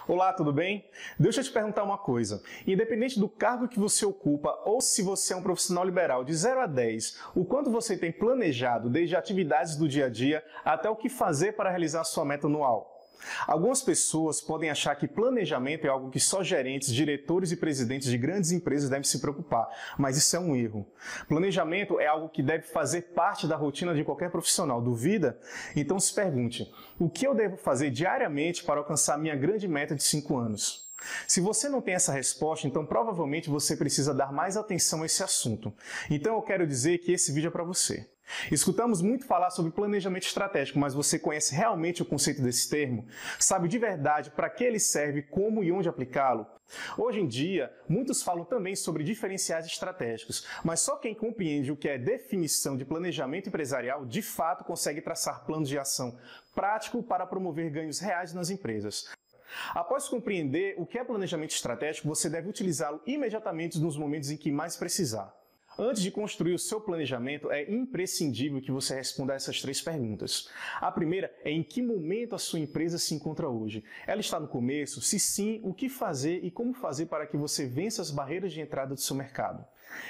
Olá, tudo bem? Deixa eu te perguntar uma coisa. Independente do cargo que você ocupa ou se você é um profissional liberal, de 0 a 10, o quanto você tem planejado desde atividades do dia a dia até o que fazer para realizar a sua meta anual? Algumas pessoas podem achar que planejamento é algo que só gerentes, diretores e presidentes de grandes empresas devem se preocupar, mas isso é um erro. Planejamento é algo que deve fazer parte da rotina de qualquer profissional. Duvida? Então se pergunte, o que eu devo fazer diariamente para alcançar minha grande meta de 5 anos? Se você não tem essa resposta, então provavelmente você precisa dar mais atenção a esse assunto. Então eu quero dizer que esse vídeo é para você. Escutamos muito falar sobre planejamento estratégico, mas você conhece realmente o conceito desse termo? Sabe de verdade para que ele serve, como e onde aplicá-lo? Hoje em dia, muitos falam também sobre diferenciais estratégicos, mas só quem compreende o que é definição de planejamento empresarial de fato consegue traçar planos de ação prático para promover ganhos reais nas empresas. Após compreender o que é planejamento estratégico, você deve utilizá-lo imediatamente nos momentos em que mais precisar. Antes de construir o seu planejamento, é imprescindível que você responda a essas 3 perguntas. A primeira é em que momento a sua empresa se encontra hoje? Ela está no começo? Se sim, o que fazer e como fazer para que você vença as barreiras de entrada do seu mercado?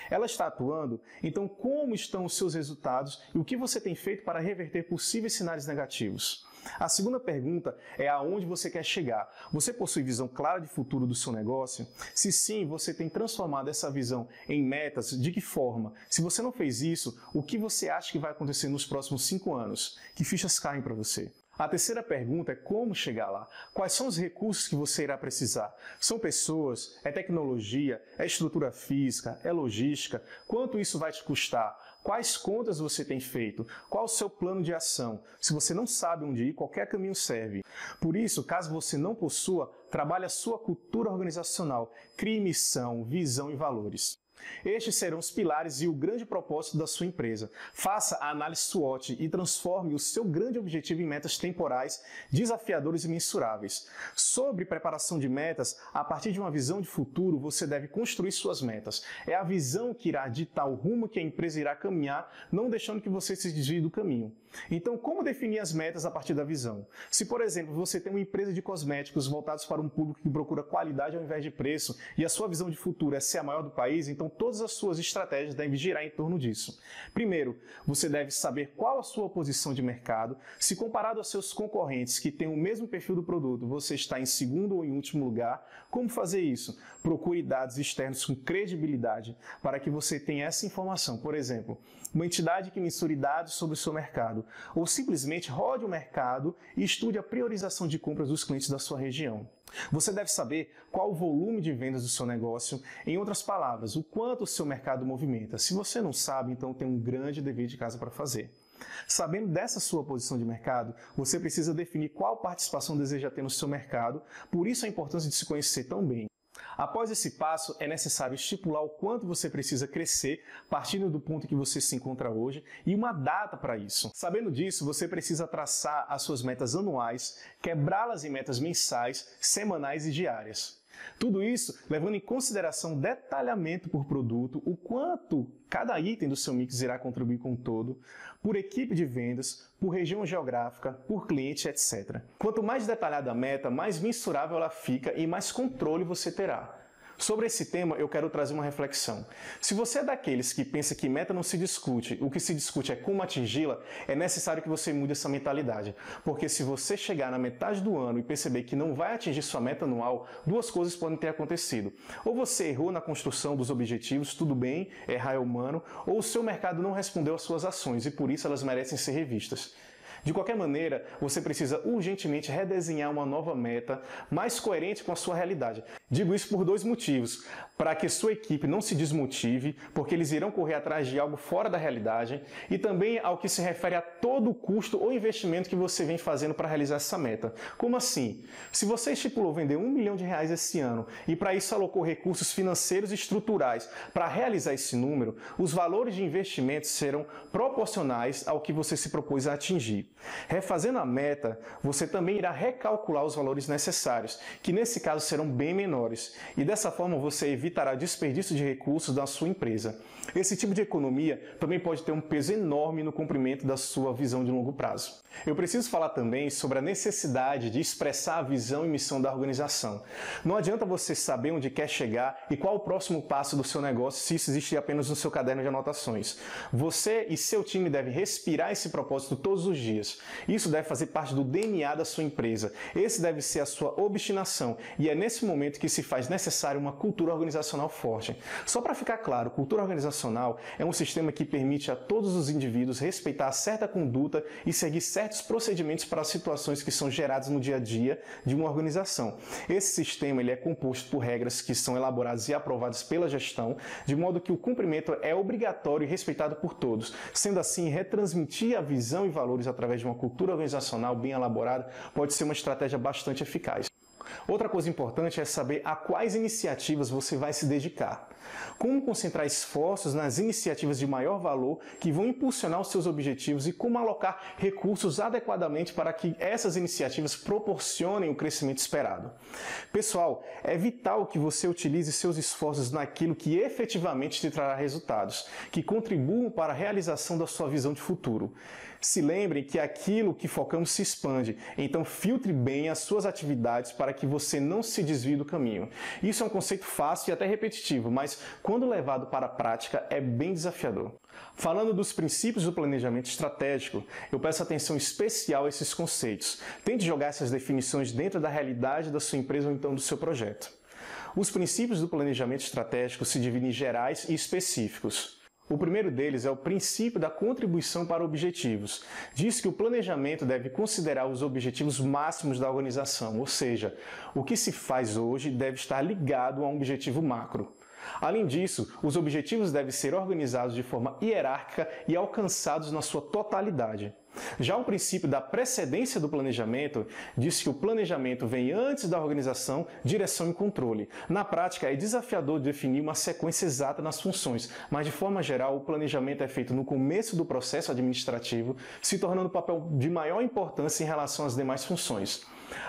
Ela está atuando? Então, como estão os seus resultados e o que você tem feito para reverter possíveis sinais negativos? A segunda pergunta é aonde você quer chegar. Você possui visão clara de futuro do seu negócio? Se sim, você tem transformado essa visão em metas? De que forma? Se você não fez isso, o que você acha que vai acontecer nos próximos 5 anos? Que fichas caem para você? A terceira pergunta é como chegar lá. Quais são os recursos que você irá precisar? São pessoas? É tecnologia? É estrutura física? É logística? Quanto isso vai te custar? Quais contas você tem feito? Qual o seu plano de ação? Se você não sabe onde ir, qualquer caminho serve. Por isso, caso você não possua, trabalhe a sua cultura organizacional, crie missão, visão e valores. Estes serão os pilares e o grande propósito da sua empresa. Faça a análise SWOT e transforme o seu grande objetivo em metas temporais, desafiadoras e mensuráveis. Sobre preparação de metas, a partir de uma visão de futuro, você deve construir suas metas. É a visão que irá ditar o rumo que a empresa irá caminhar, não deixando que você se desvie do caminho. Então, como definir as metas a partir da visão? Se, por exemplo, você tem uma empresa de cosméticos voltados para um público que procura qualidade ao invés de preço e a sua visão de futuro é ser a maior do país, então todas as suas estratégias devem girar em torno disso. Primeiro, você deve saber qual a sua posição de mercado. Se comparado aos seus concorrentes que têm o mesmo perfil do produto, você está em segundo ou em último lugar. Como fazer isso? Procure dados externos com credibilidade para que você tenha essa informação. Por exemplo, uma entidade que mensure dados sobre o seu mercado, ou simplesmente rode o mercado e estude a priorização de compras dos clientes da sua região. Você deve saber qual o volume de vendas do seu negócio, em outras palavras, o quanto o seu mercado movimenta. Se você não sabe, então tem um grande dever de casa para fazer. Sabendo dessa sua posição de mercado, você precisa definir qual participação deseja ter no seu mercado, por isso a importância de se conhecer tão bem. Após esse passo, é necessário estipular o quanto você precisa crescer, partindo do ponto que você se encontra hoje, e uma data para isso. Sabendo disso, você precisa traçar as suas metas anuais, quebrá-las em metas mensais, semanais e diárias. Tudo isso levando em consideração detalhamento por produto, o quanto cada item do seu mix irá contribuir com o todo, por equipe de vendas, por região geográfica, por cliente, etc. Quanto mais detalhada a meta, mais mensurável ela fica e mais controle você terá. Sobre esse tema, eu quero trazer uma reflexão. Se você é daqueles que pensa que meta não se discute, o que se discute é como atingi-la, é necessário que você mude essa mentalidade. Porque se você chegar na metade do ano e perceber que não vai atingir sua meta anual, 2 coisas podem ter acontecido. Ou você errou na construção dos objetivos, tudo bem, errar é humano, ou o seu mercado não respondeu às suas ações e por isso elas merecem ser revistas. De qualquer maneira, você precisa urgentemente redesenhar uma nova meta mais coerente com a sua realidade. Digo isso por 2 motivos. Para que sua equipe não se desmotive, porque eles irão correr atrás de algo fora da realidade, e também ao que se refere a todo o custo ou investimento que você vem fazendo para realizar essa meta. Como assim? Se você estipulou vender R$1 milhão esse ano e para isso alocou recursos financeiros e estruturais para realizar esse número, os valores de investimento serão proporcionais ao que você se propôs a atingir. Refazendo a meta, você também irá recalcular os valores necessários, que nesse caso serão bem menores, e dessa forma você evitará desperdício de recursos da sua empresa. Esse tipo de economia também pode ter um peso enorme no cumprimento da sua visão de longo prazo. Eu preciso falar também sobre a necessidade de expressar a visão e missão da organização. Não adianta você saber onde quer chegar e qual o próximo passo do seu negócio se isso existir apenas no seu caderno de anotações. Você e seu time devem respirar esse propósito todos os dias. Isso deve fazer parte do DNA da sua empresa. Esse deve ser a sua obstinação e é nesse momento que se faz necessário uma cultura organizacional forte. Só para ficar claro, cultura organizacional é um sistema que permite a todos os indivíduos respeitar certa conduta e seguir certos procedimentos para as situações que são geradas no dia a dia de uma organização. Esse sistema ele é composto por regras que são elaboradas e aprovadas pela gestão, de modo que o cumprimento é obrigatório e respeitado por todos. Sendo assim, retransmitir a visão e valores através de uma cultura organizacional bem elaborada pode ser uma estratégia bastante eficaz. Outra coisa importante é saber a quais iniciativas você vai se dedicar. Como concentrar esforços nas iniciativas de maior valor que vão impulsionar os seus objetivos e como alocar recursos adequadamente para que essas iniciativas proporcionem o crescimento esperado. Pessoal, é vital que você utilize seus esforços naquilo que efetivamente te trará resultados, que contribuam para a realização da sua visão de futuro. Se lembrem que aquilo que focamos se expande, então filtre bem as suas atividades para que você não se desvie do caminho. Isso é um conceito fácil e até repetitivo, mas quando levado para a prática é bem desafiador. Falando dos princípios do planejamento estratégico, eu peço atenção especial a esses conceitos. Tente jogar essas definições dentro da realidade da sua empresa ou então do seu projeto. Os princípios do planejamento estratégico se dividem em gerais e específicos. O primeiro deles é o princípio da contribuição para objetivos. Diz que o planejamento deve considerar os objetivos máximos da organização, ou seja, o que se faz hoje deve estar ligado a um objetivo macro. Além disso, os objetivos devem ser organizados de forma hierárquica e alcançados na sua totalidade. Já o princípio da precedência do planejamento diz que o planejamento vem antes da organização, direção e controle. Na prática, é desafiador definir uma sequência exata nas funções, mas de forma geral, o planejamento é feito no começo do processo administrativo, se tornando um papel de maior importância em relação às demais funções.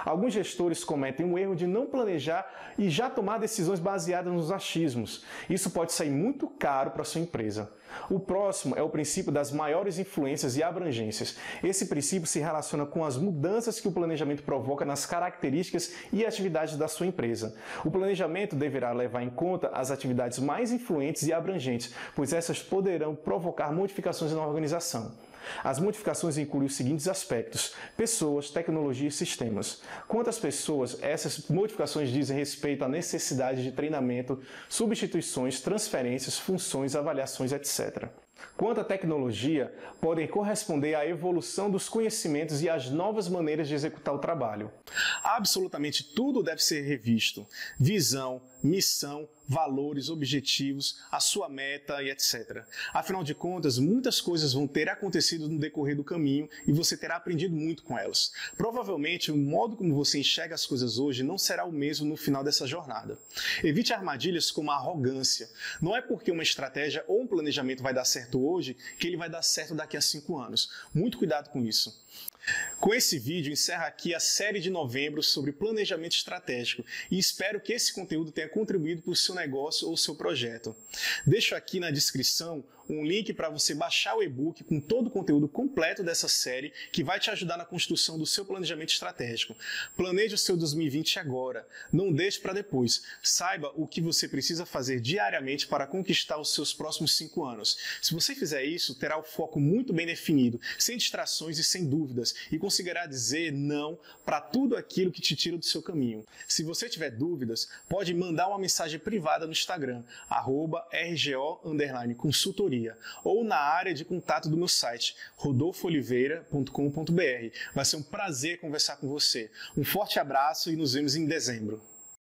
Alguns gestores cometem o erro de não planejar e já tomar decisões baseadas nos achismos. Isso pode sair muito caro para a sua empresa. O próximo é o princípio das maiores influências e abrangências. Esse princípio se relaciona com as mudanças que o planejamento provoca nas características e atividades da sua empresa. O planejamento deverá levar em conta as atividades mais influentes e abrangentes, pois essas poderão provocar modificações na organização. As modificações incluem os seguintes aspectos: pessoas, tecnologia e sistemas. Quanto às pessoas, essas modificações dizem respeito à necessidade de treinamento, substituições, transferências, funções, avaliações, etc. Quanto à tecnologia, podem corresponder à evolução dos conhecimentos e às novas maneiras de executar o trabalho. Absolutamente tudo deve ser revisto: visão, missão, valores, objetivos, a sua meta e etc. Afinal de contas, muitas coisas vão ter acontecido no decorrer do caminho e você terá aprendido muito com elas. Provavelmente, o modo como você enxerga as coisas hoje não será o mesmo no final dessa jornada. Evite armadilhas como a arrogância. Não é porque uma estratégia ou um planejamento vai dar certo hoje que ele vai dar certo daqui a 5 anos. Muito cuidado com isso. Com esse vídeo, encerra aqui a série de novembro sobre planejamento estratégico e espero que esse conteúdo tenha contribuído para o seu negócio ou seu projeto. Deixo aqui na descrição um link para você baixar o e-book com todo o conteúdo completo dessa série que vai te ajudar na construção do seu planejamento estratégico. Planeje o seu 2020 agora, não deixe para depois. Saiba o que você precisa fazer diariamente para conquistar os seus próximos 5 anos. Se você fizer isso, terá o foco muito bem definido, sem distrações e sem dúvidas, e conseguirá dizer não para tudo aquilo que te tira do seu caminho. Se você tiver dúvidas, pode mandar uma mensagem privada no Instagram, @rgo_consultoria, ou na área de contato do meu site, rodolfooliveira.com.br. Vai ser um prazer conversar com você. Um forte abraço e nos vemos em dezembro.